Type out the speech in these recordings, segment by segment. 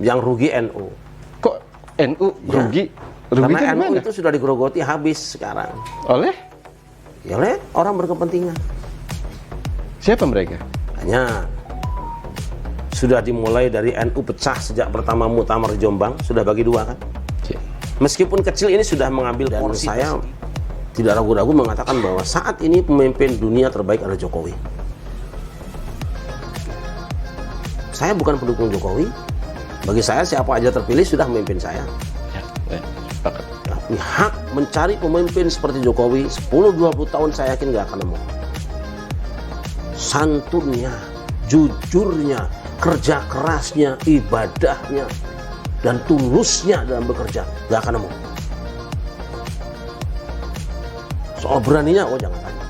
Yang rugi NU. Kok NU rugi? Ya, Rugi karena NU gimana? itu sudah digerogoti habis sekarang. Oleh? Ya oleh orang berkepentingan. Siapa mereka? Hanya sudah dimulai dari NU pecah sejak pertama Muktamar di Jombang, sudah bagi dua kan. Meskipun kecil ini sudah mengambil, dan saya tidak ragu-ragu mengatakan bahwa saat ini pemimpin dunia terbaik adalah Jokowi. Saya bukan pendukung Jokowi. Bagi saya siapa aja terpilih sudah memimpin saya. Tapi hak mencari pemimpin seperti Jokowi 10-20 tahun saya yakin nggak akan nemu. Santunnya, jujurnya, kerja kerasnya, ibadahnya, dan tulusnya dalam bekerja nggak akan nemu. Soal beraninya, oh jangan tanya.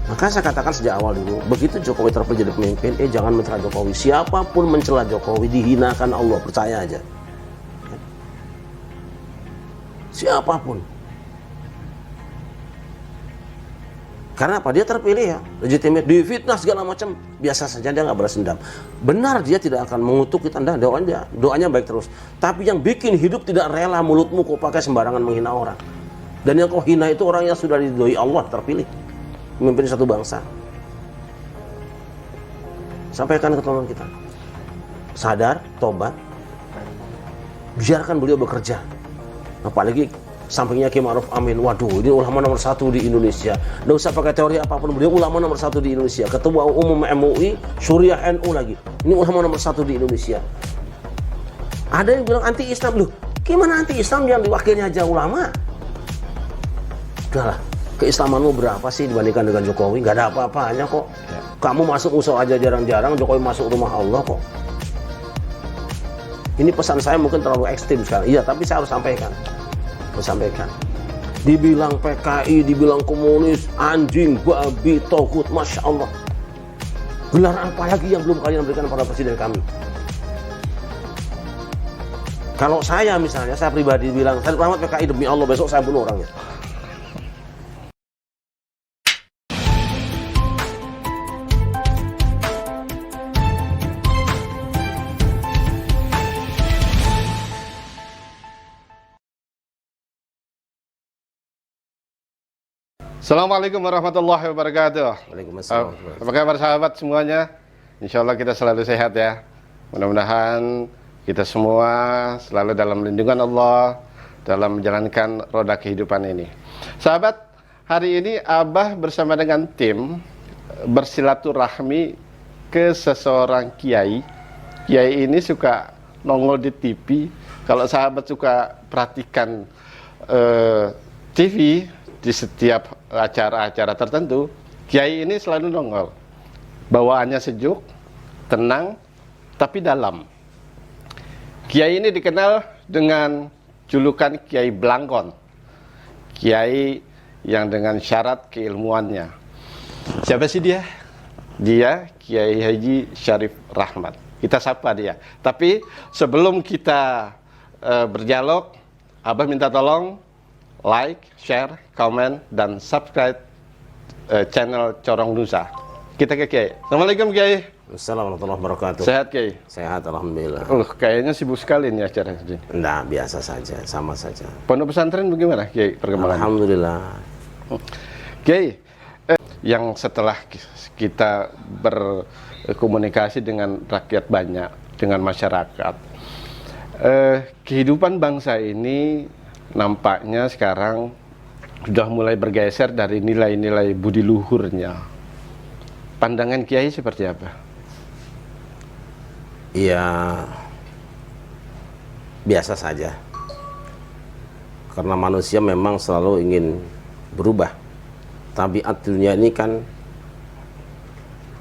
Maka saya katakan sejak awal dulu, begitu Jokowi terpilih jadi pemimpin, jangan mencela Jokowi. Siapapun mencela Jokowi dihinakan Allah, percaya aja. Siapapun. Karena apa? Dia terpilih ya, legitimate, difitnah segala macam, biasa saja, dia nggak balas dendam. Benar, dia tidak akan mengutuk kita, doanya baik terus. Tapi yang bikin hidup tidak rela mulutmu kok pakai sembarangan menghina orang. Dan yang kau hina itu orang yang sudah diridhoi Allah, terpilih memimpin satu bangsa. Sampaikan ke teman kita, sadar, tobat, biarkan beliau bekerja. Apalagi sampingnya Kiai Ma'ruf Amin, waduh ini ulama nomor 1 di Indonesia. Nggak usah pakai teori apapun, beliau ulama nomor 1 di Indonesia. Ketua Umum MUI, Suriah NU lagi. Ini ulama nomor 1 di Indonesia. Ada yang bilang anti Islam, loh gimana anti Islam yang diwakilnya aja ulama? Udahlah, keislamanmu berapa sih dibandingkan dengan Jokowi? Gak ada apa-apanya kok. Kamu masuk musuh aja jarang-jarang, Jokowi masuk rumah Allah kok. Ini pesan saya mungkin terlalu ekstrim sekarang. Iya, tapi saya harus sampaikan. Dibilang PKI, dibilang komunis, anjing, babi, togut, Masya Allah. Gelar apa lagi yang belum kalian berikan pada presiden kami? Kalau saya misalnya, saya pribadi bilang, saya rahmat PKI demi Allah, besok saya bunuh orangnya. Assalamualaikum warahmatullahi wabarakatuh. Waalaikumsalam. Apa kabar sahabat semuanya? Insya Allah kita selalu sehat ya. Mudah-mudahan kita semua selalu dalam lindungan Allah dalam menjalankan roda kehidupan ini. Sahabat, hari ini Abah bersama dengan tim bersilaturahmi ke seseorang kiai. Kiai ini suka nongol di TV. Kalau sahabat suka perhatikan TV di setiap acara-acara tertentu, kiai ini selalu nongol. Bawaannya sejuk, tenang, tapi dalam. Kiai ini dikenal dengan julukan Kiai Blangkon. Kiai yang dengan syarat keilmuannya. Siapa sih dia? Dia Kiai Haji Syarif Rahmat. Kita sapa dia. Tapi sebelum kita berdialog, Abah minta tolong like, share, komen, dan subscribe channel Corong Nusa. Kita ke Kiai. Assalamualaikum Kiai. Assalamualaikum warahmatullahi wabarakatuh. Sehat Kiai? Sehat, alhamdulillah. Kayaknya sibuk sekali nih acara ini. Nah, biasa saja, sama saja. Pondok pesantren bagaimana Kiai perkembangan? Alhamdulillah. Kiai, yang setelah kita berkomunikasi dengan rakyat banyak, dengan masyarakat, kehidupan bangsa ini nampaknya sekarang sudah mulai bergeser dari nilai-nilai budi luhurnya. Pandangan Kiai seperti apa? Ya, biasa saja. Karena manusia memang selalu ingin berubah. Tabiat dunia ini kan,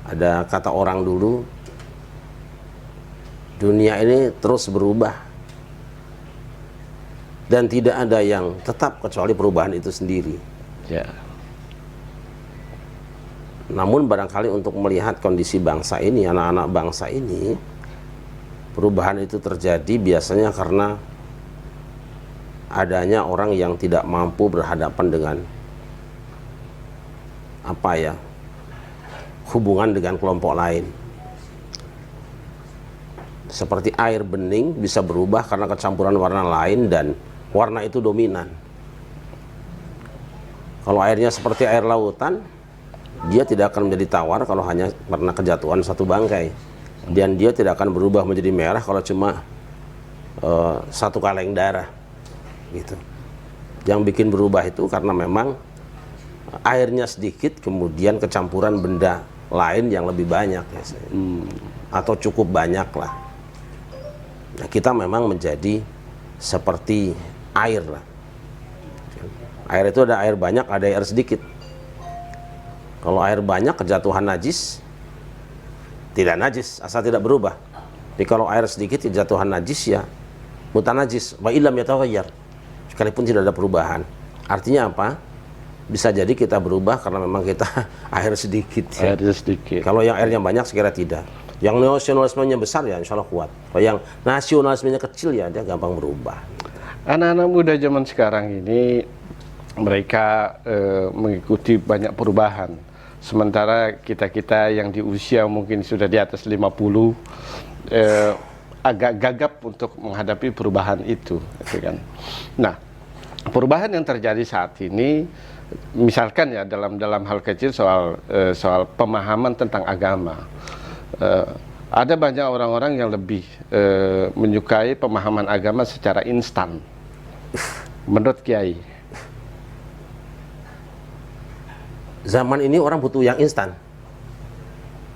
ada kata orang dulu, dunia ini terus berubah. Dan tidak ada yang tetap kecuali perubahan itu sendiri. Ya. Namun barangkali untuk melihat kondisi bangsa ini, anak-anak bangsa ini, perubahan itu terjadi biasanya karena adanya orang yang tidak mampu berhadapan dengan hubungan dengan kelompok lain. seperti air bening bisa berubah karena kecampuran warna lain dan warna itu dominan. Kalau airnya seperti air lautan, dia tidak akan menjadi tawar kalau hanya karena kejatuhan satu bangkai. Dan dia tidak akan berubah menjadi merah kalau cuma satu kaleng darah. Gitu. Yang bikin berubah itu karena memang airnya sedikit, kemudian kecampuran benda lain yang lebih banyak. Ya. Atau cukup banyak lah. Nah, kita memang menjadi seperti air lah. Air itu ada air banyak, ada air sedikit. Kalau air banyak kejatuhan najis, tidak najis, asal tidak berubah. Tapi kalau air sedikit kejatuhan najis ya mutanajis, wa illam yataghayyar. Sekalipun tidak ada perubahan. Artinya apa? Bisa jadi kita berubah karena memang kita air sedikit. Ya. Air sedikit. Kalau yang airnya banyak sekira tidak. Yang nasionalismenya besar ya insya Allah kuat. Kalau yang nasionalismenya kecil ya dia gampang berubah. Anak-anak muda zaman sekarang ini mereka mengikuti banyak perubahan. Sementara kita-kita yang di usia mungkin sudah di atas 50 agak gagap untuk menghadapi perubahan itu, gitu kan. Nah, perubahan yang terjadi saat ini, misalkan ya dalam hal kecil soal pemahaman tentang agama, ada banyak orang-orang yang lebih menyukai pemahaman agama secara instan. Menurut Kiai, zaman ini orang butuh yang instan.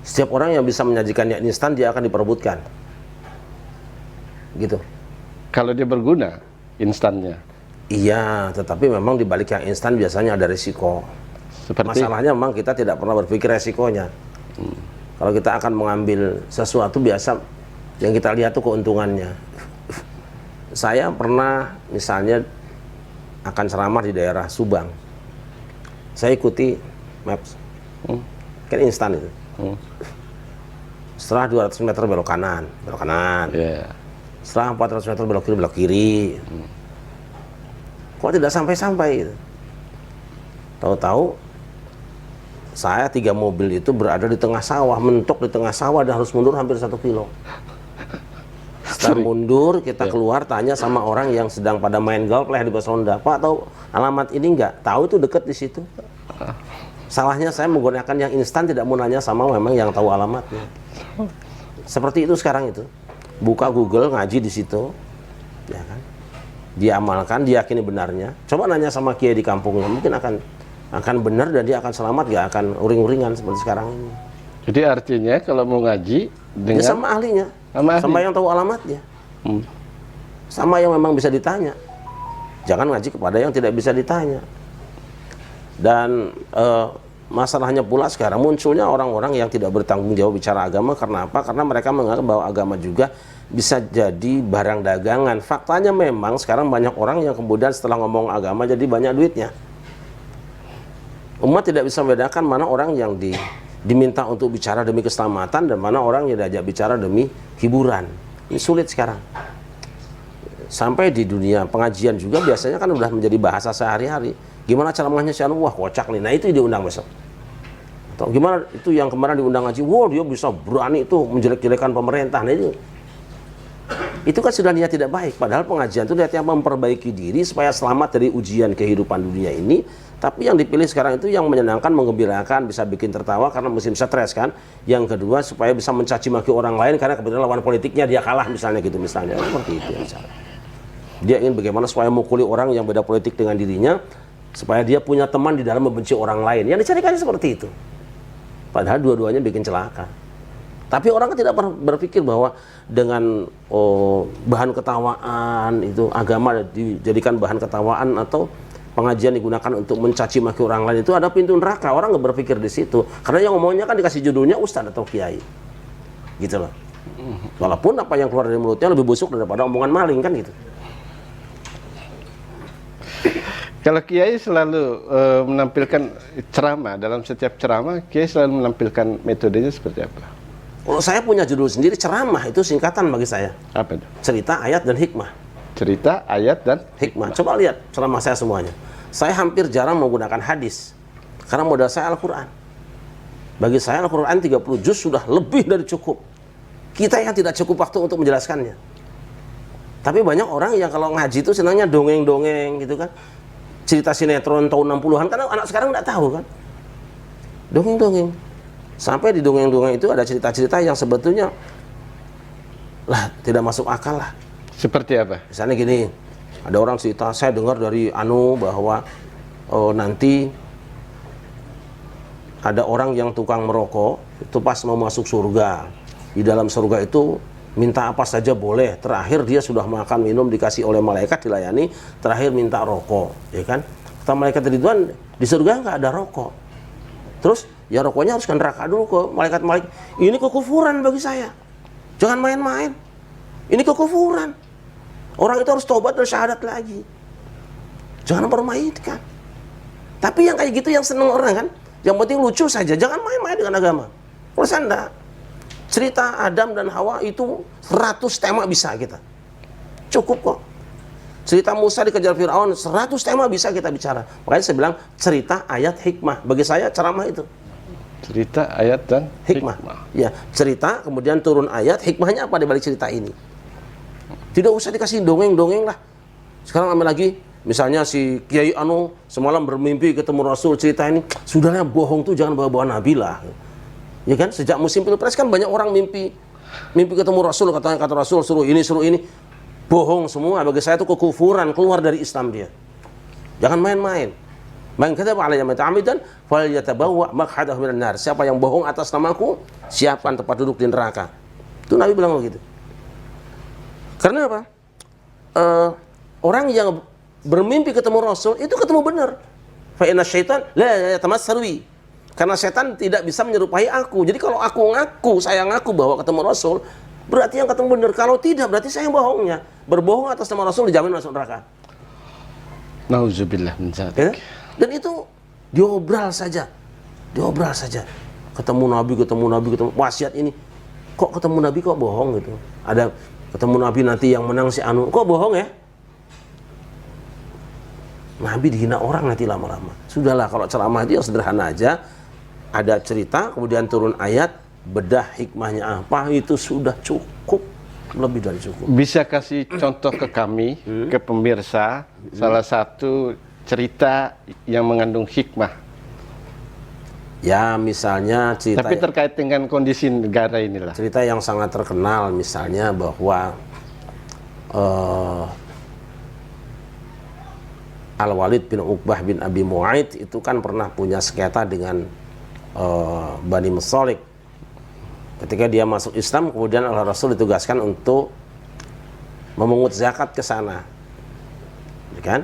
Setiap orang yang bisa menyajikan yang instan dia akan diperebutkan. Gitu. kalau dia berguna instannya. Iya, tetapi memang di balik yang instan biasanya ada risiko. Seperti Masalahnya memang kita tidak pernah berpikir resikonya. Kalau kita akan mengambil sesuatu biasa yang kita lihat tuh keuntungannya. Saya pernah misalnya akan ceramah di daerah Subang. Saya ikuti Maps. Kan instan itu. Setelah 200 meter belok kanan. yeah. Setelah 400 meter belok kiri. Kok tidak sampai-sampai gitu. Tahu-tahu saya 3 mobil itu berada di tengah sawah, mentok di tengah sawah dan harus mundur hampir 1 kilo. Setelah mundur, kita keluar tanya sama orang yang sedang pada main golf lah di Basonda, Pak tahu alamat ini enggak? Tahu itu dekat di situ. Salahnya saya menggunakan yang instan, tidak mau nanya sama memang yang tahu alamatnya. Seperti itu sekarang itu. Buka Google, ngaji di situ, ya kan? Dia amalkan, diyakini benarnya. Coba nanya sama kiai di kampungnya, mungkin akan benar dan dia akan selamat, gak akan uring-uringan seperti sekarang ini. Jadi artinya kalau mau ngaji dengan Dia sama ahlinya, sama yang tahu alamatnya, sama yang memang bisa ditanya. Jangan ngaji kepada yang tidak bisa ditanya. Dan masalahnya pula sekarang munculnya orang-orang yang tidak bertanggung jawab bicara agama. Karena apa? Karena mereka menganggap bahwa agama juga bisa jadi barang dagangan. Faktanya memang sekarang banyak orang yang kemudian setelah ngomong agama jadi banyak duitnya. Umat tidak bisa membedakan mana orang yang diminta untuk bicara demi keselamatan dan mana orang yang diajak bicara demi hiburan. Ini sulit sekarang. Sampai di dunia pengajian juga biasanya kan udah menjadi bahasa sehari-hari. Gimana ceramahnya si Anu? Wah kocak nih. Nah itu diundang besok. Atau gimana itu yang kemarin diundang ngaji? Wah dia bisa berani itu menjelek-jelekan pemerintah. Nah itu kan sudah niat tidak baik. Padahal pengajian itu niatnya memperbaiki diri supaya selamat dari ujian kehidupan dunia ini. Tapi yang dipilih sekarang itu yang menyenangkan, menggembirakan, bisa bikin tertawa karena musim stres kan. Yang kedua supaya bisa mencaci maki orang lain karena kebetulan lawan politiknya dia kalah misalnya gitu misalnya. Seperti itu misalnya. Dia ingin bagaimana supaya mukuli orang yang beda politik dengan dirinya supaya dia punya teman di dalam membenci orang lain. Yang dicarikan seperti itu. Padahal dua-duanya bikin celaka. Tapi orang kan tidak pernah berpikir bahwa dengan bahan ketawaan itu agama dijadikan bahan ketawaan atau pengajian digunakan untuk mencaci maki orang lain itu ada pintu neraka. Orang nggak berpikir di situ. Karena yang ngomongnya kan dikasih judulnya ustadz atau kiai. Gitu loh. Walaupun apa yang keluar dari mulutnya lebih busuk daripada omongan maling kan gitu. Kalau Kiai selalu menampilkan ceramah, dalam setiap ceramah Kiai selalu menampilkan metodenya seperti apa? Kalau saya punya judul sendiri, ceramah itu singkatan bagi saya. Apa itu? Cerita, ayat, dan hikmah. Cerita, ayat, dan Hikmah. Coba lihat ceramah saya semuanya. Saya hampir jarang menggunakan hadis. Karena modal saya Al-Quran. Bagi saya Al-Quran 30 juz sudah lebih dari cukup. Kita yang tidak cukup waktu untuk menjelaskannya. Tapi banyak orang yang kalau ngaji itu senangnya dongeng-dongeng gitu kan. Cerita sinetron tahun 60-an, karena anak sekarang nggak tahu kan. Dongeng-dongeng. Sampai di dongeng-dongeng itu ada cerita-cerita yang sebetulnya lah tidak masuk akal lah. Seperti apa? Misalnya gini, ada orang cerita, saya dengar dari bahwa nanti ada orang yang tukang merokok, itu pas mau masuk surga. Di dalam surga itu minta apa saja boleh. Terakhir dia sudah makan, minum, dikasih oleh malaikat, dilayani. Terakhir minta rokok, ya kan? Kata malaikat Ridwan, di surga nggak ada rokok. Terus, ya rokoknya harus ke neraka dulu ke malaikat-malaikat. Ini kekufuran bagi saya. Jangan main-main. Ini kekufuran. Orang itu harus tobat dan syahadat lagi. Jangan permainkan. Tapi yang kayak gitu yang seneng orang kan. Yang penting lucu saja. Jangan main-main dengan agama. Kalau saya cerita Adam dan Hawa itu 100 tema bisa kita. Cukup kok. Cerita Musa dikejar Fir'aun 100 tema bisa kita bicara. Makanya saya bilang cerita ayat hikmah. Bagi saya ceramah itu. Cerita ayat dan hikmah. Ya, cerita kemudian turun ayat, hikmahnya apa di balik cerita ini? Tidak usah dikasih dongeng-dongeng lah. Sekarang ambil lagi, misalnya si Kiai Anu semalam bermimpi ketemu Rasul, cerita ini, sudahlah bohong tuh jangan bawa-bawa Nabi lah. Ya kan, sejak musim pilpres kan banyak orang mimpi ketemu Rasul, kata Rasul suruh ini. Bohong semua, bagi saya itu kekufuran, keluar dari Islam dia. Jangan main-main. Man kadzaba alayya muta'ammidan falyatabawwa maq'adahu minan nar. Siapa yang bohong atas namaku, siapkan tempat duduk di neraka. Itu Nabi bilang begitu. Karena apa? Orang yang bermimpi ketemu Rasul itu ketemu benar. Fa inna syaitan la yatamassalu bi. Karena setan tidak bisa menyerupai aku. Jadi kalau saya ngaku bahwa ketemu Rasul, berarti yang ketemu benar. Kalau tidak, berarti saya yang bohongnya. Berbohong atas nama Rasul dijamin masuk neraka. Nauzubillah min dzalik. Ya? Dan itu diobral saja. Ketemu Nabi, wasiat ini. Kok ketemu Nabi kok bohong gitu. Ada ketemu Nabi nanti yang menang si Anu. Kok bohong ya? Nabi dihina orang nanti lama-lama. Sudahlah, kalau ceramah itu yang sederhana aja. Ada cerita, kemudian turun ayat, bedah hikmahnya apa, itu sudah cukup. Lebih dari cukup. Bisa kasih contoh ke kami, ke pemirsa, salah satu cerita yang mengandung hikmah. Ya, misalnya cerita. Tapi terkait dengan kondisi negara inilah. Cerita yang sangat terkenal, misalnya bahwa Al-Walid bin Uqbah bin Abi Mu'aid itu kan pernah punya sengketa dengan Bani Mustalik. Ketika dia masuk Islam, kemudian Allah Rasul ditugaskan untuk memungut zakat ke sana. Ya kan?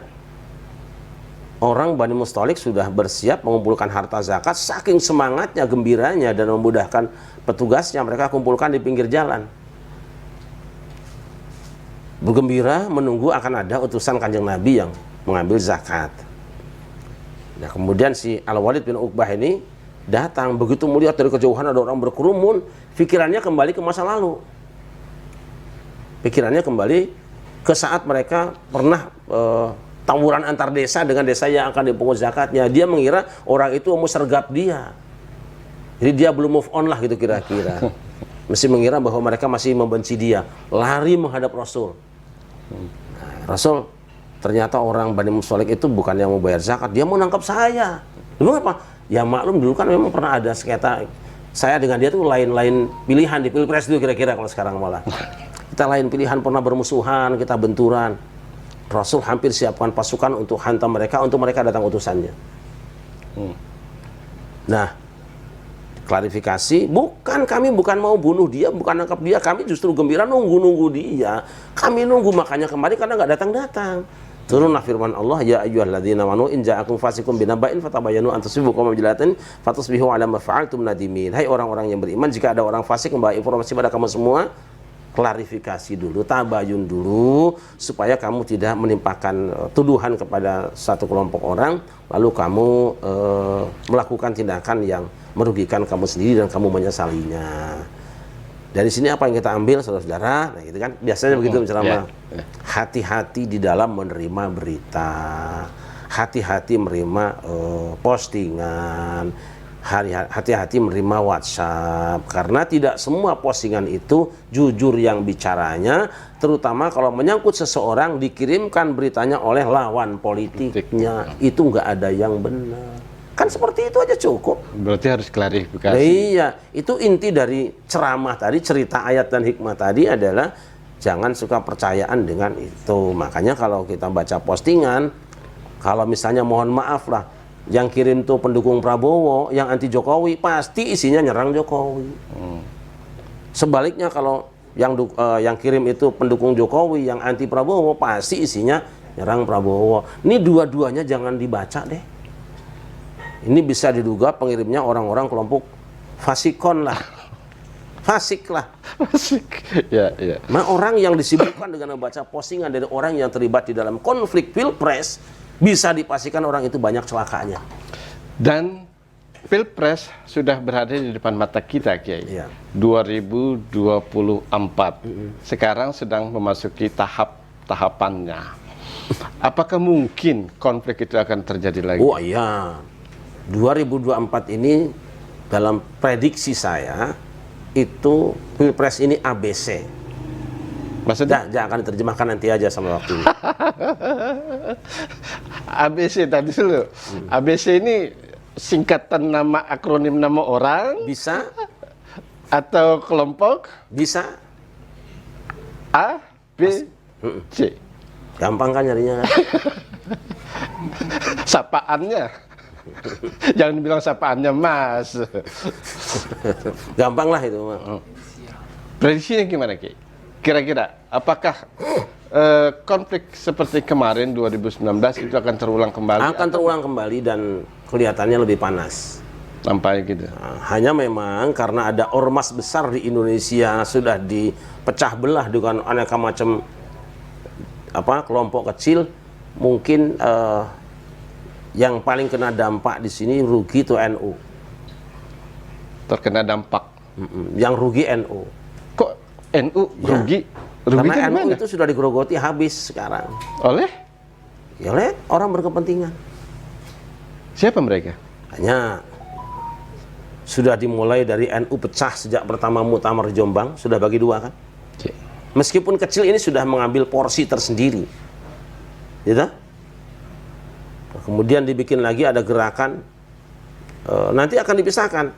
Orang Bani Mustalik sudah bersiap mengumpulkan harta zakat, saking semangatnya, gembiranya, dan memudahkan petugasnya, mereka kumpulkan di pinggir jalan. Bergembira menunggu akan ada utusan Kanjeng Nabi yang mengambil zakat. Nah, kemudian si Al-Walid bin Uqbah ini datang, begitu melihat dari kejauhan ada orang berkerumun, pikirannya kembali ke masa lalu. Pikirannya kembali ke saat mereka pernah tawuran antar desa dengan desa yang akan dipungut zakatnya. Dia mengira orang itu mau sergap dia. Jadi dia belum move on lah gitu kira-kira. Mesti mengira bahwa mereka masih membenci dia. Lari menghadap Rasul. Nah, Rasul, ternyata orang Bani Mustalik itu bukan yang mau bayar zakat, dia mau nangkap saya. Dulu apa? Ya maklum dulu kan memang pernah ada sengketa. Saya dengan dia tuh lain-lain pilihan di pilpres dulu kira-kira, kalau sekarang malah. Kita lain pilihan, pernah bermusuhan, kita benturan. Rasul hampir siapkan pasukan untuk hantam mereka, untuk mereka datang utusannya. Nah, klarifikasi, kami bukan mau bunuh dia, bukan nangkap dia, kami justru gembira nunggu dia. Kami nunggu, makanya kemarin karena nggak datang-datang. Turunlah firman Allah, ya ayyuhalladzina amanu in ja'akum fasiqun binaba'in fatabayyanu an tusibu qauman bijahalatin fatusbihu 'ala ma fa'altum nadimin. Hai orang-orang yang beriman, jika ada orang fasik membawa informasi pada kamu semua, klarifikasi dulu, tabayun dulu, supaya kamu tidak menimpakan tuduhan kepada satu kelompok orang, lalu kamu melakukan tindakan yang merugikan kamu sendiri dan kamu menyesalinya. Dari sini apa yang kita ambil, saudara-saudara? Nah, gitu kan biasanya begitu ceramah. Hati-hati di dalam menerima berita, hati-hati menerima postingan, hati-hati menerima WhatsApp, karena tidak semua postingan itu jujur yang bicaranya, terutama kalau menyangkut seseorang dikirimkan beritanya oleh lawan politiknya, itu nggak ada yang benar. Kan seperti itu aja cukup. Berarti harus klarifikasi. Iya, itu inti dari ceramah tadi, cerita ayat dan hikmah tadi adalah jangan suka percayaan dengan itu. Makanya kalau kita baca postingan, kalau misalnya mohon maaf lah, yang kirim tuh pendukung Prabowo, yang anti Jokowi, pasti isinya nyerang Jokowi. Sebaliknya kalau yang kirim itu pendukung Jokowi, yang anti Prabowo, pasti isinya nyerang Prabowo. Ini dua-duanya jangan dibaca deh. Ini bisa diduga pengirimnya orang-orang kelompok fasikon lah. Fasik lah. Fasik. Ya, ya. Nah, orang yang disibukkan dengan membaca postingan dari orang yang terlibat di dalam konflik pilpres, bisa dipastikan orang itu banyak celakanya. Dan pilpres sudah berada di depan mata kita, Kiai. Iya. 2024. Sekarang sedang memasuki tahapannya. Apakah mungkin konflik itu akan terjadi lagi? Oh iya. 2024 ini dalam prediksi saya itu pilpres ini ABC. Maksudnya? Jangan akan diterjemahkan nanti aja sama waktunya. ABC tadi dulu. ABC ini singkatan nama, akronim nama orang Bisa, atau kelompok? bisa. A, B, C. Gampang kan nyarinya kan? Sapaannya. Jangan bilang sapaannya Mas. Gampang lah itu, Mak. Prediksinya gimana, Ki? Kira-kira apakah konflik seperti kemarin 2019 itu akan terulang kembali? Akan terulang kembali dan kelihatannya lebih panas. Sampai gitu. Nah, hanya memang karena ada ormas besar di Indonesia sudah dipecah belah dengan aneka macam kelompok kecil, mungkin yang paling kena dampak di sini rugi itu NU. Terkena dampak. Yang rugi NU. Kok NU rugi? Karena NU itu sudah digerogoti habis sekarang. Oleh? Ya oleh orang berkepentingan. Siapa mereka? Hanya sudah dimulai dari NU pecah sejak pertama Muktamar di Jombang, sudah bagi dua kan? Meskipun kecil ini sudah mengambil porsi tersendiri. Gitu? Kemudian dibikin lagi ada gerakan, nanti akan dipisahkan.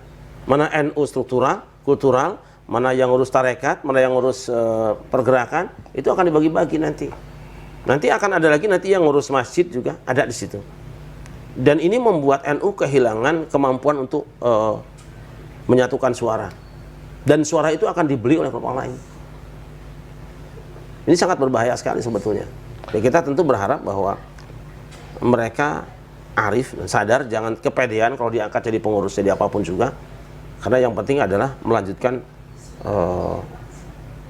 Mana NU struktural, kultural, mana yang ngurus tarekat, mana yang ngurus pergerakan, itu akan dibagi-bagi nanti. Nanti akan ada lagi nanti yang ngurus masjid juga ada di situ. Dan ini membuat NU kehilangan kemampuan untuk menyatukan suara. Dan suara itu akan dibeli oleh kelompok lain. Ini sangat berbahaya sekali sebetulnya. Ya, kita tentu berharap bahwa mereka arif, sadar, jangan kepedean kalau diangkat jadi pengurus, jadi apapun juga. Karena yang penting adalah melanjutkan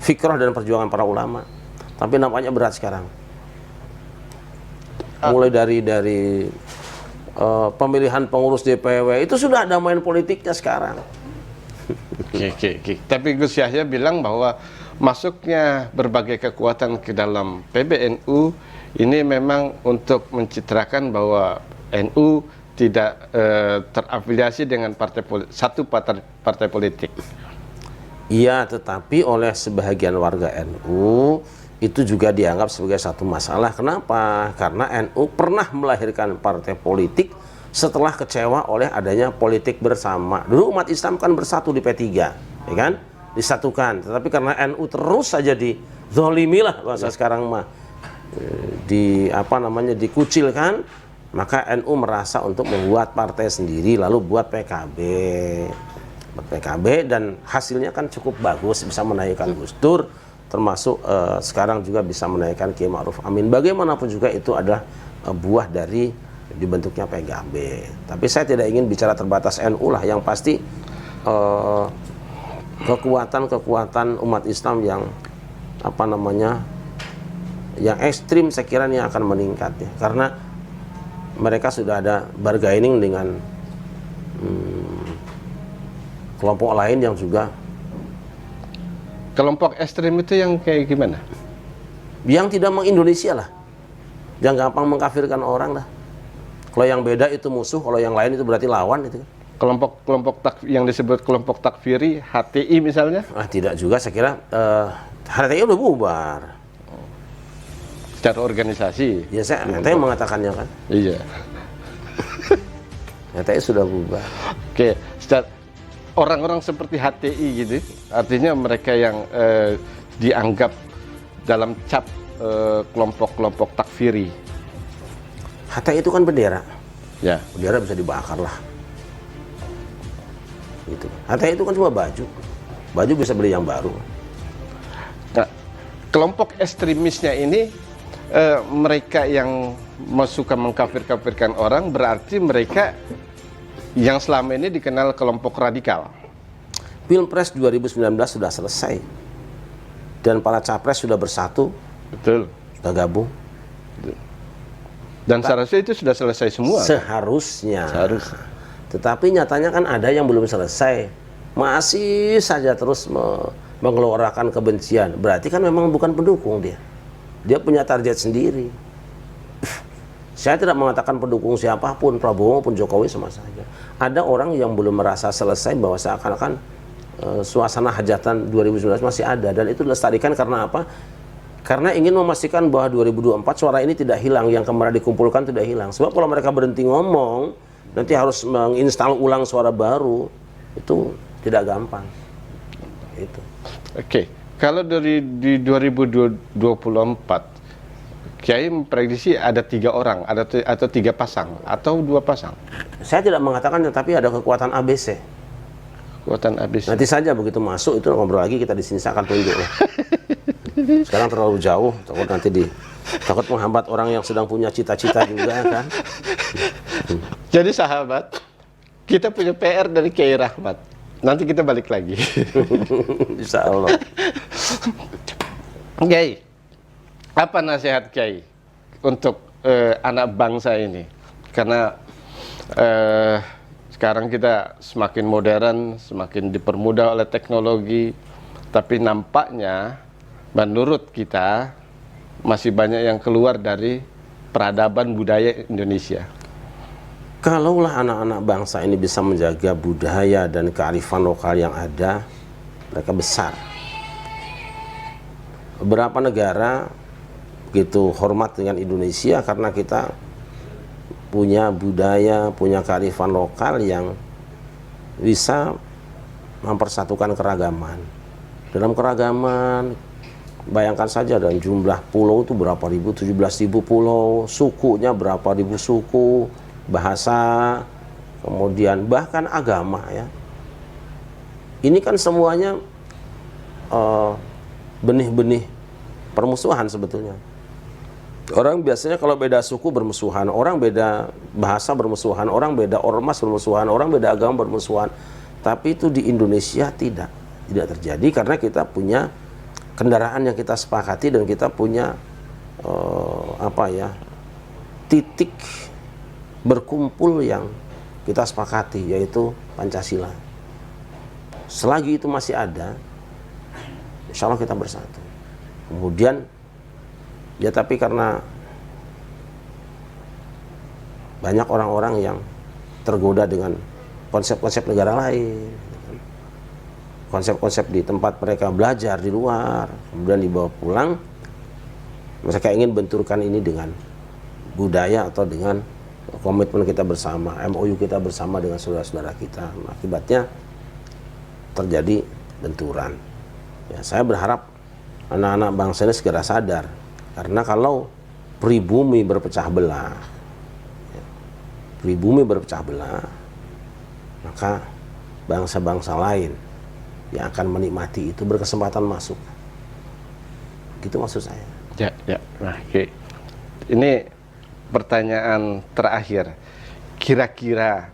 fikrah dan perjuangan para ulama. Tapi nampaknya berat sekarang. Mulai dari pemilihan pengurus DPW itu sudah ada main politiknya sekarang. Oke. Tapi Gus Yahya bilang bahwa masuknya berbagai kekuatan ke dalam PBNU ini memang untuk mencitrakan bahwa NU tidak terafiliasi dengan satu partai politik. Iya, tetapi oleh sebahagian warga NU itu juga dianggap sebagai satu masalah. Kenapa? Karena NU pernah melahirkan partai politik setelah kecewa oleh adanya politik bersama. Dulu umat Islam kan bersatu di P3, ya kan? Disatukan. Tetapi karena NU terus saja dizolimi lah bahasa sekarang mah, dikucilkan, maka NU merasa untuk membuat partai sendiri, lalu buat PKB. Dan hasilnya kan cukup bagus, bisa menaikkan Gus Dur, termasuk sekarang juga bisa menaikkan Kiai Ma'ruf Amin. Bagaimanapun juga itu adalah buah dari dibentuknya PKB. Tapi saya tidak ingin bicara terbatas NU lah, yang pasti kekuatan umat Islam yang yang ekstrim saya kira ini akan meningkat ya, karena mereka sudah ada bargaining dengan kelompok lain yang juga. Kelompok ekstrim itu yang kayak gimana? Yang tidak meng-Indonesia lah, yang gampang mengkafirkan orang lah. Kalau yang beda itu musuh, kalau yang lain itu berarti lawan itu. kelompok yang disebut kelompok takfiri, HTI misalnya? Tidak juga, saya kira HTI udah bubar. Secara organisasi? Ya saya yang mengatakannya kan. Iya. HTI sudah bubar. Oke, orang-orang seperti HTI gitu, artinya mereka yang dianggap dalam cap kelompok-kelompok takfiri. HTI itu kan bendera. Ya. Bendera bisa dibakar lah. Gitu. HTI itu kan cuma baju. Baju bisa beli yang baru. Nah, kelompok ekstremisnya ini mereka yang suka mengkafir-kafirkan orang, berarti mereka yang selama ini dikenal kelompok radikal. Pilpres 2019 sudah selesai. Dan para capres sudah bersatu. Betul. Sudah gabung. Dan seharusnya itu sudah selesai semua. Seharusnya. Seharusnya. Tetapi nyatanya kan ada yang belum selesai. Masih saja terus mengeluarkan kebencian. Berarti kan memang bukan pendukung dia. Dia punya target sendiri. Saya tidak mengatakan pendukung siapapun, Prabowo maupun Jokowi sama saja. Ada orang yang belum merasa selesai bahwa seakan-akan suasana hajatan 2019 masih ada. Dan itu dilestarikan karena apa? Karena ingin memastikan bahwa 2024 suara ini tidak hilang, yang kemarin dikumpulkan tidak hilang. Sebab kalau mereka berhenti ngomong, nanti harus menginstal ulang suara baru, itu tidak gampang. Itu. Oke, kalau di 2024, Kiai memprediksi ada 3 orang, atau 3 pasang, atau 2 pasang. Saya tidak mengatakannya, tapi ada kekuatan ABC. Kekuatan ABC. Nanti saja begitu masuk itu ngobrol lagi, kita di sini saya akan tunjuk. Sekarang terlalu jauh, takut menghambat orang yang sedang punya cita-cita juga kan. Jadi sahabat, kita punya PR dari Kiai Rahmat. Nanti kita balik lagi. Insya Allah. Kiai, apa nasihat Kiai untuk anak bangsa ini? Karena sekarang kita semakin modern, semakin dipermudah oleh teknologi, tapi nampaknya menurut kita masih banyak yang keluar dari peradaban budaya Indonesia. Kalaulah anak-anak bangsa ini bisa menjaga budaya dan kearifan lokal yang ada, mereka besar. Beberapa negara begitu hormat dengan Indonesia karena kita punya budaya, punya kearifan lokal yang bisa mempersatukan keragaman. Dalam keragaman, bayangkan saja dalam jumlah pulau itu berapa ribu, 17.000 pulau, sukunya berapa ribu suku, bahasa, kemudian bahkan agama ya. Ini kan semuanya benih-benih permusuhan sebetulnya. Orang biasanya kalau beda suku bermusuhan, orang beda bahasa bermusuhan, orang beda ormas bermusuhan, orang beda agama bermusuhan. Tapi itu di Indonesia tidak terjadi karena kita punya kendaraan yang kita sepakati dan kita punya titik berkumpul yang kita sepakati, yaitu Pancasila. Selagi itu masih ada, insya Allah kita bersatu. Kemudian ya, tapi karena banyak orang-orang yang tergoda dengan konsep-konsep negara lain, konsep-konsep di tempat mereka belajar di luar, kemudian dibawa pulang, mereka ingin benturkan ini dengan budaya atau dengan komitmen kita bersama, MOU kita bersama dengan saudara-saudara kita. Akibatnya terjadi benturan. Ya, saya berharap anak-anak bangsa ini segera sadar, karena kalau pribumi berpecah belah, maka bangsa-bangsa lain yang akan menikmati itu berkesempatan masuk. Gitu maksud saya. Ya. Nah, oke. Ini pertanyaan terakhir. Kira-kira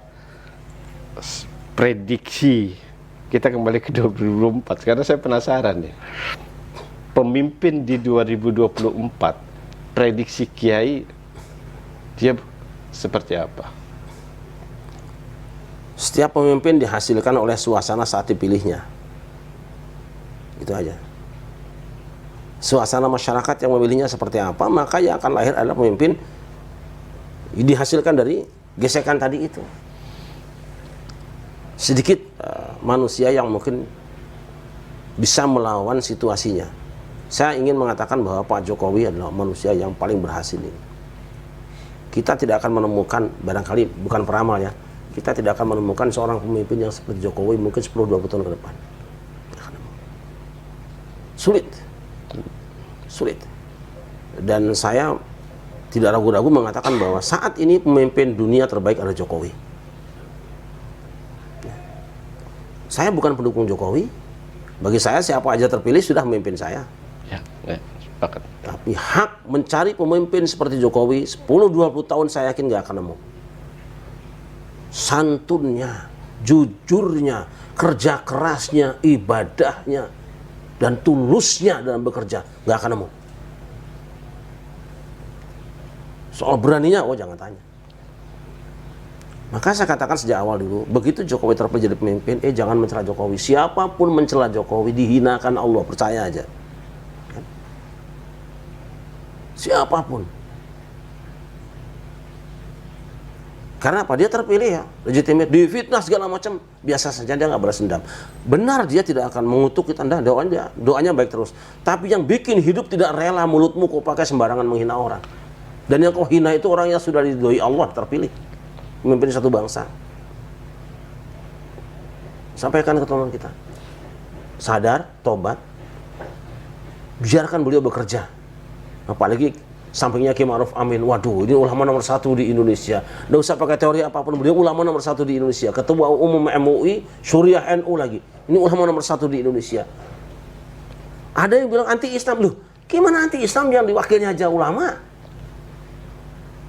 prediksi kita kembali ke 2024, karena saya penasaran nih. Pemimpin di 2024, prediksi Kiai dia seperti apa? Setiap pemimpin dihasilkan oleh suasana saat dipilihnya. Itu aja. Suasana masyarakat yang memilihnya seperti apa, maka yang akan lahir adalah pemimpin dihasilkan dari gesekan tadi itu. sedikit manusia yang mungkin bisa melawan situasinya. Saya ingin mengatakan bahwa Pak Jokowi adalah manusia yang paling berhasil ini. Kita tidak akan menemukan, barangkali bukan peramal ya, kita tidak akan menemukan seorang pemimpin yang seperti Jokowi mungkin 10-20 tahun ke depan. Sulit. Sulit. Dan saya tidak ragu-ragu mengatakan bahwa saat ini pemimpin dunia terbaik adalah Jokowi. Saya bukan pendukung Jokowi. Bagi saya siapa aja terpilih sudah memimpin saya. Ya, sepakat. Tapi hak mencari pemimpin seperti Jokowi 10-20 tahun saya yakin nggak akan nemu. Santunnya, jujurnya, kerja kerasnya, ibadahnya, dan tulusnya dalam bekerja nggak akan nemu. Soal beraninya, oh jangan tanya. Maka saya katakan sejak awal dulu, begitu Jokowi terpilih jadi pemimpin, jangan mencela Jokowi. Siapapun mencela Jokowi dihinakan Allah, percaya aja. Siapapun. Karena apa? Dia terpilih ya, legitimate, difitnah segala macam, biasa saja, dia nggak balas dendam. Benar dia tidak akan mengutuk kita, doanya baik terus. Tapi yang bikin hidup tidak rela mulutmu kau pakai sembarangan menghina orang. Dan yang kau hina itu orang yang sudah diridhoi Allah, terpilih memimpin satu bangsa. Sampaikan ke teman kita, sadar, tobat, biarkan beliau bekerja. Apalagi sampingnya Ki Ma'ruf Amin, waduh ini ulama nomor 1 di Indonesia. Nggak usah pakai teori apapun, beliau ulama nomor 1 di Indonesia. Ketua Umum MUI, Syuriah NU lagi. Ini ulama nomor 1 di Indonesia. Ada yang bilang anti Islam, loh gimana anti Islam yang diwakilnya aja ulama?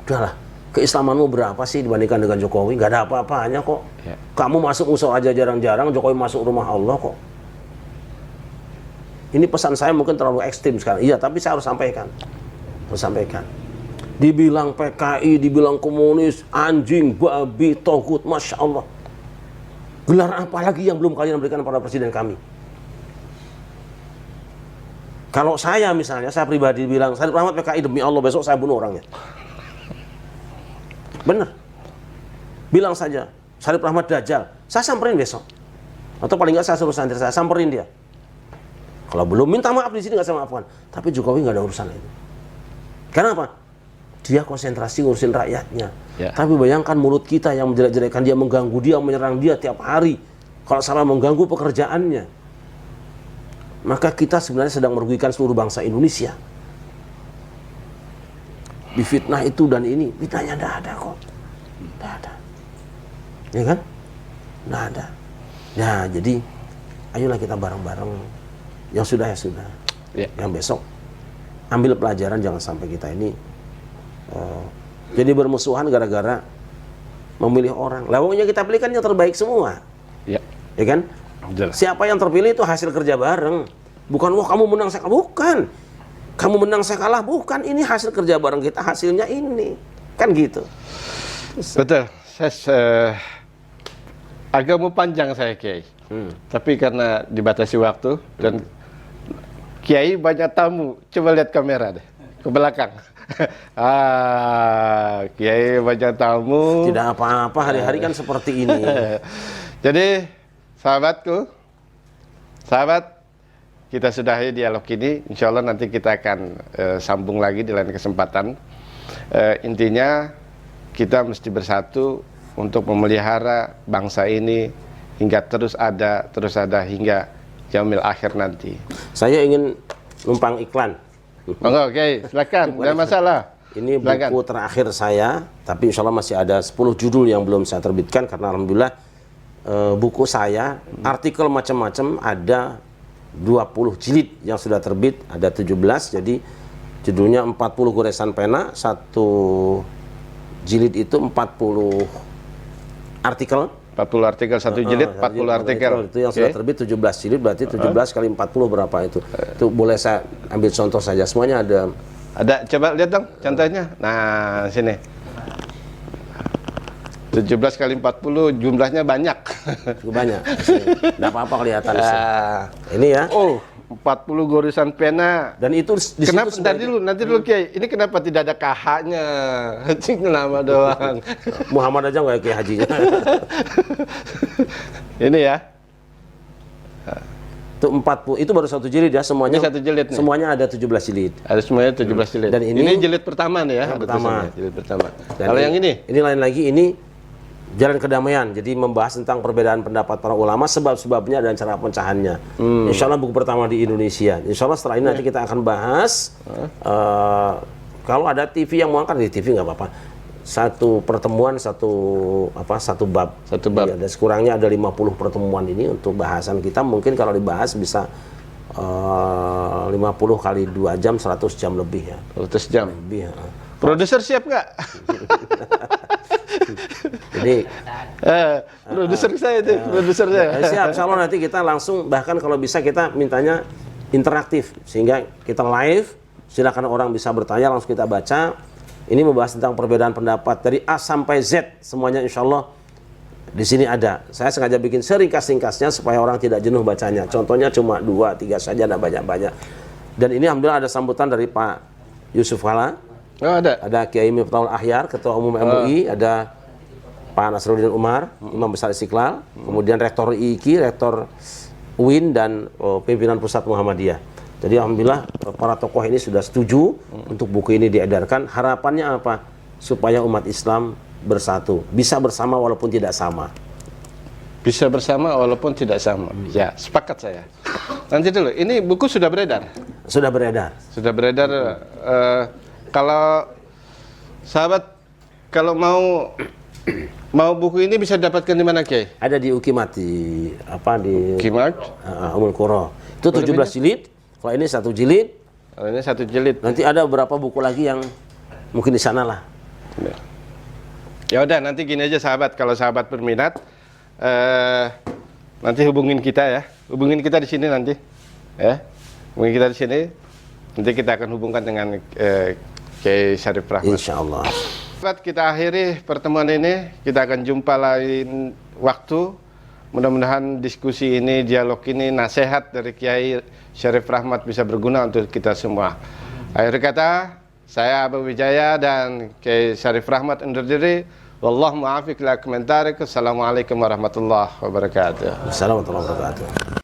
Udahlah, keislamanmu berapa sih dibandingkan dengan Jokowi? Gak ada apa-apanya kok. Ya. Kamu masuk musuh aja jarang-jarang, Jokowi masuk rumah Allah kok. Ini pesan saya mungkin terlalu ekstrim sekarang. Iya, tapi saya harus sampaikan. Harus sampaikan. Dibilang PKI, dibilang komunis, anjing, babi, togut, Masya Allah. Gelar apa lagi yang belum kalian berikan pada presiden kami? Kalau saya misalnya, saya pribadi bilang, Syarif Rahmat PKI, demi Allah besok saya bunuh orangnya. Bener. Bilang saja, Syarif Rahmat Dajjal, saya samperin besok. Atau paling nggak saya suruh santri saya samperin dia. Kalau belum minta maaf di sini nggak saya maafkan. Tapi Jokowi nggak ada urusan itu. Kenapa? Dia konsentrasi ngurusin rakyatnya. Ya. Tapi bayangkan mulut kita yang menjelek-jelekan dia, mengganggu dia, menyerang dia tiap hari. Kalau salah mengganggu pekerjaannya, maka kita sebenarnya sedang merugikan seluruh bangsa Indonesia. Difitnah itu dan ini, fitnahnya tidak ada kok. Tidak ada. Ya kan? Tidak ada. Nah, jadi ayolah kita bareng-bareng. Yang sudah ya sudah. Ya. Yang besok ambil pelajaran, jangan sampai kita ini jadi bermusuhan gara-gara memilih orang. Lawangnya kita pilih kan yang terbaik semua. Ya. Ya kan? Jelas. Siapa yang terpilih itu hasil kerja bareng. Bukan wah kamu menang saya kalah, bukan. Kamu menang saya kalah, bukan. Ini hasil kerja bareng kita, hasilnya ini. Kan gitu. Betul. Saya agak mau panjang saya Kiai. Tapi karena dibatasi waktu dan Kiai banyak tamu. Coba lihat kamera deh ke belakang. Kiai banyak tamu. Tidak apa-apa, hari-hari kan seperti ini. Jadi sahabatku, sahabat, kita sudahi dialog ini. Insya Allah nanti kita akan sambung lagi di lain kesempatan. Intinya kita mesti bersatu untuk memelihara bangsa ini hingga terus ada hingga yaumil akhir nanti. Saya ingin numpang iklan. Oke, silakan, tidak masalah. Ini buku terakhir saya, tapi insya Allah masih ada 10 judul yang belum saya terbitkan karena alhamdulillah buku saya, artikel macam-macam ada 20 jilid yang sudah terbit, ada 17, jadi judulnya 40 goresan pena, satu jilid itu 40 artikel. 40 artikel, satu jilid, 40 artikel. Itu yang sudah terbit 17 jilid, berarti 17 kali 40 berapa itu? Itu boleh saya ambil contoh saja, semuanya ada. Ada, coba lihat dong contohnya. Nah, sini. 17 kali 40 jumlahnya banyak. Banyak. Nggak apa-apa kelihatan. Ini ya. Oh, 40 goresan pena. Dan itu di kenapa nanti dulu Kiai. Ini kenapa tidak ada KH-nya? Nama doang. Muhammad aja nggak kayak hajinya. Ini ya. Itu 40, itu baru satu jilid ya, semuanya. Ini satu jilid nih. Semuanya ada 17 jilid. Ada semuanya 17 jilid. Dan ini jilid pertama nih ya. yang pertama. Jilid pertama. Dan Kalau yang ini? Ini lain lagi, ini Jalan Kedamaian. Jadi membahas tentang perbedaan pendapat para ulama, sebab-sebabnya dan cara pemecahannya. Insya Allah buku pertama di Indonesia. Insya Allah setelah ini nanti kita akan bahas. Kalau ada TV yang mau angkat di TV nggak apa-apa. Satu pertemuan, satu bab. Satu bab. Ya, dan sekurangnya ada 50 pertemuan ini untuk bahasan kita. Mungkin kalau dibahas bisa 50 kali 2 jam, 100 jam lebih ya. 100 jam. Lebih, ya. Produser siap nggak? Jadi produser saya itu, produser saya. siap, insya Allah nanti kita langsung, bahkan kalau bisa kita mintanya interaktif, sehingga kita live, silakan orang bisa bertanya, langsung kita baca. Ini membahas tentang perbedaan pendapat dari A sampai Z, semuanya insya Allah di sini ada. Saya sengaja bikin seringkas-ringkasnya supaya orang tidak jenuh bacanya. Contohnya cuma 2, 3 saja, tidak banyak-banyak. Dan ini alhamdulillah ada sambutan dari Pak Yusuf Kala. Oh, ada. Ada Kiai Miftahul Ahyar, Ketua Umum MUI, ada Pak Nasruddin Umar, Imam Besar Istiqlal, kemudian Rektor IIKI, Rektor UIN, dan pimpinan Pusat Muhammadiyah. Jadi alhamdulillah para tokoh ini sudah setuju untuk buku ini diedarkan. Harapannya apa? Supaya umat Islam bersatu, bisa bersama walaupun tidak sama. Bisa bersama walaupun tidak sama. Ya, sepakat saya. Nanti dulu, ini buku sudah beredar? Sudah beredar. Sudah beredar. Kalau sahabat, kalau mau buku ini bisa dapatkan di mana, Kiai? Ada di Ukimat, di Kimat. Ummul Qura. Itu 17 jilid. Kalau ini 1 jilid. Kalau ini 1 jilid. Nanti ada beberapa buku lagi yang mungkin di sana lah. Ya udah, nanti gini aja sahabat, kalau sahabat berminat, nanti hubungin kita ya. Hubungin kita di sini nanti. Ya. Hubungin kita di sini. Nanti kita akan hubungkan dengan Kiai Syarif Rahmat. Insya Allah. Kita akhiri pertemuan ini, kita akan jumpa lain waktu. Mudah-mudahan diskusi ini, dialog ini, nasihat dari Kiai Syarif Rahmat bisa berguna untuk kita semua. Akhir kata, saya Abu Wijaya dan Kiai Syarif Rahmat undur diri. Wallahu muwaffiq ila komentar. Assalamualaikum warahmatullahi wabarakatuh. Assalamualaikum warahmatullahi wabarakatuh.